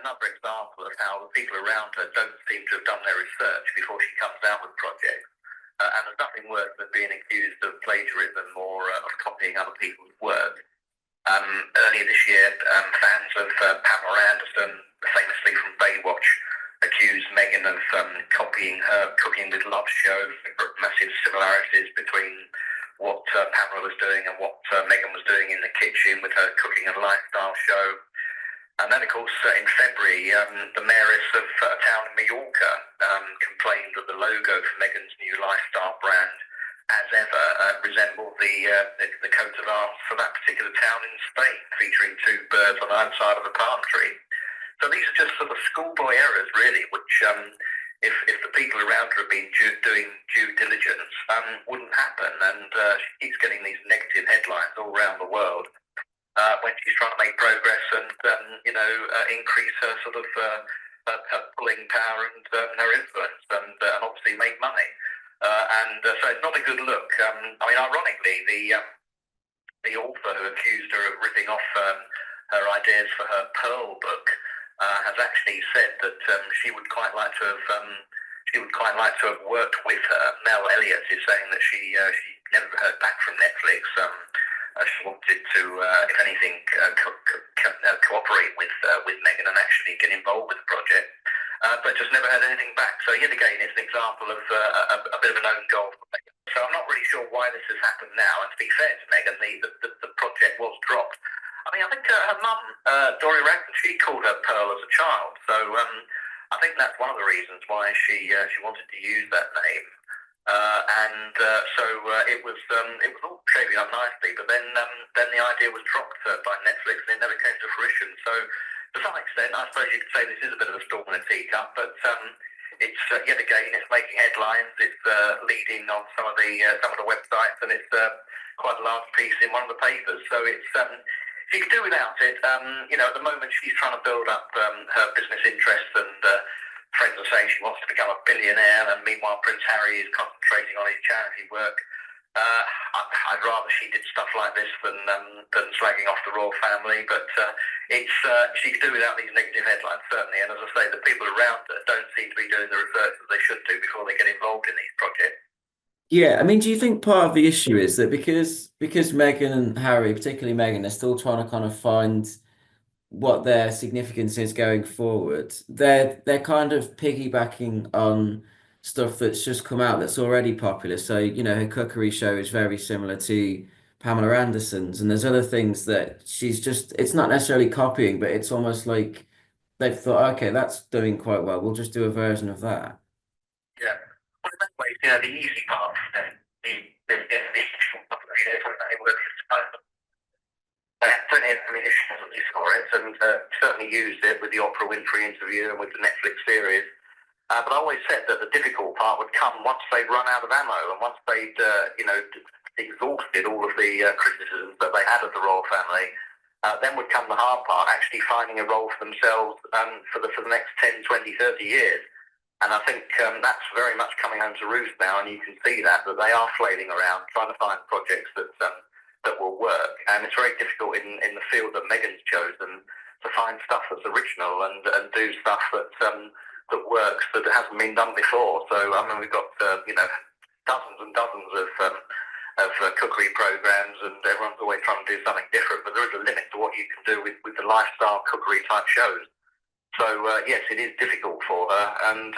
another example of how the people around her don't seem to have done their research before she comes out with projects. And there's nothing worse than being accused of plagiarism or of copying other people's work. Earlier this year, fans of Pamela Anderson, famously from Baywatch, accused Meghan of copying her Cooking with Love show. There were massive similarities between what Pamela was doing and what Meghan was doing in the kitchen with her cooking and lifestyle show. And then, of course, in February, the mayoress of a town in Mallorca complained that the logo for Meghan's new lifestyle brand, as ever, resembled the coat of arms for that particular town in Spain, featuring two birds on either side of a palm tree. So these are just sort of schoolboy errors, really, which, if the people around her have been doing due diligence, wouldn't happen. And she keeps getting these negative headlines all around the world. When she's trying to make progress and, increase her sort of her pulling power and her influence and obviously make money. So it's not a good look. Ironically, the author who accused her of ripping off her ideas for her Pearl book has actually said that she would quite like to have worked with her. Mel Elliott is saying that she never heard back from Netflix. She wanted to, if anything, cooperate with Meghan and actually get involved with the project, but just never had anything back. So yet again, it's an example of a bit of an own goal for Meghan. So I'm not really sure why this has happened now. And to be fair to Meghan, the project was dropped. I think her mum, Dory Ragland, she called her Pearl as a child. So I think that's one of the reasons why she wanted to use that name. So it was all shaping up nicely, but then the idea was dropped by Netflix and it never came to fruition. So to some extent, I suppose you could say this is a bit of a storm in a teacup, but it's yet again it's making headlines. It's leading on some of the websites, and it's quite a large piece in one of the papers. So it's she could do without it. At the moment she's trying to build up her business interests and. Friends are saying she wants to become a billionaire, and meanwhile Prince Harry is concentrating on his charity work. I'd rather she did stuff like this than slagging off the royal family, but she could do without these negative headlines, certainly. And as I say, the people around her don't seem to be doing the research that they should do before they get involved in these projects. Yeah, do you think part of the issue is that because Meghan and Harry, particularly Meghan, are still trying to kind of find what their significance is going forward, they're kind of piggybacking on stuff that's just come out that's already popular. So, her cookery show is very similar to Pamela Anderson's, and there's other things that it's not necessarily copying, but it's almost like they've thought, okay, that's doing quite well. We'll just do a version of that. Yeah. Well, in that way, the easy part, plenty of ammunition for it, and certainly used it with the Oprah Winfrey interview and with the Netflix series. But I always said that the difficult part would come once they'd run out of ammo and once they'd, exhausted all of the criticisms that they had of the royal family. Then would come the hard part, actually finding a role for themselves for the next 10, 20, 30 years. And I think that's very much coming home to roost now, and you can see that they are flailing around trying to find projects that will work. And it's very difficult in the field that Meghan's chosen to find stuff that's original and do stuff that works that hasn't been done before. So we've got dozens and dozens of cookery programs, and everyone's always trying to do something different. But there is a limit to what you can do with the lifestyle cookery type shows. So yes, it is difficult for her, and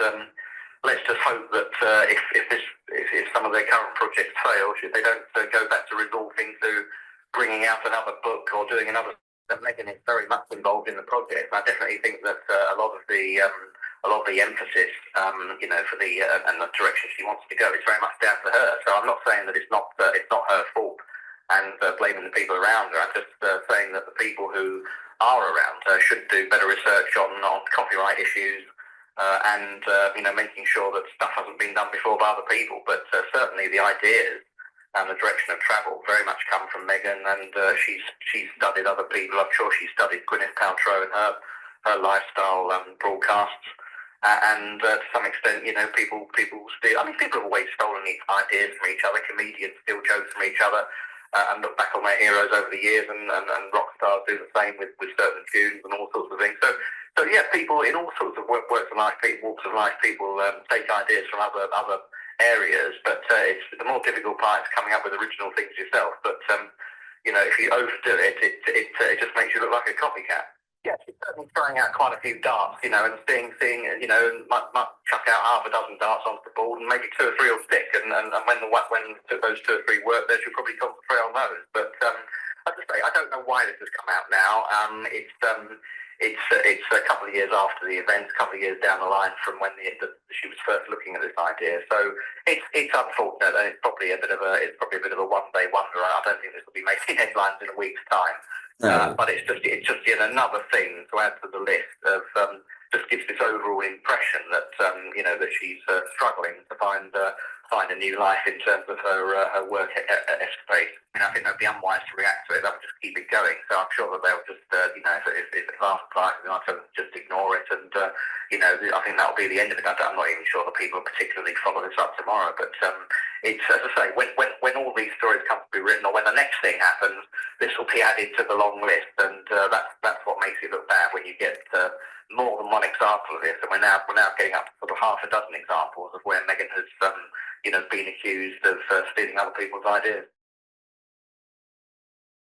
let's just hope that if some of their current projects fail, if they don't go back to resorting to bringing out another book or doing another. That Meghan is very much involved in the project. I definitely think that a lot of the emphasis, for the and the direction she wants to go, is very much down to her. So I'm not saying that it's not her fault and blaming the people around her. I'm just saying that the people who are around her should do better research on copyright issues. And making sure that stuff hasn't been done before by other people. But certainly the ideas and the direction of travel very much come from Meghan, and she's studied other people. I'm sure she studied Gwyneth Paltrow and her lifestyle broadcasts. And to some extent, people steal. People have always stolen ideas from each other. Comedians steal jokes from each other. and look back on their heroes over the years, and rock stars do the same with certain tunes and all sorts of things. So yeah, people in all sorts of walks of life, people take ideas from other areas, but it's the more difficult part is coming up with original things yourself. But if you overdo it, it just makes you look like a copycat. Yeah, she's certainly throwing out quite a few darts, and seeing, might chuck out half a dozen darts onto the board, and maybe 2 or 3 will stick. And when those 2 or 3 work, then she'll probably concentrate on those. But as I say, I don't know why this has come out now. It's a couple of years after the event, a couple of years down the line from when she was first looking at this idea. So it's unfortunate, and it's probably a bit of a one-day wonder. I don't think this will be making headlines in a week's time. But it's just yet another thing to add to the list of just gives this overall impression that that she's struggling to find a new life in terms of her work escapade. I think that'd be unwise to react to it. That would just keep it going. So I'm sure that they'll just if it lasts like, then I'll just ignore it, and I think that'll be the end of it. I'm not even sure that people will particularly follow this up tomorrow. But it's, as I say, when all these stories come to be written, or when the next thing happens, this will be added to the long list, and that's what makes it look bad when you get more than one example of this. And we're now getting up to sort of half a dozen examples of where Meghan has been accused of stealing other people's ideas.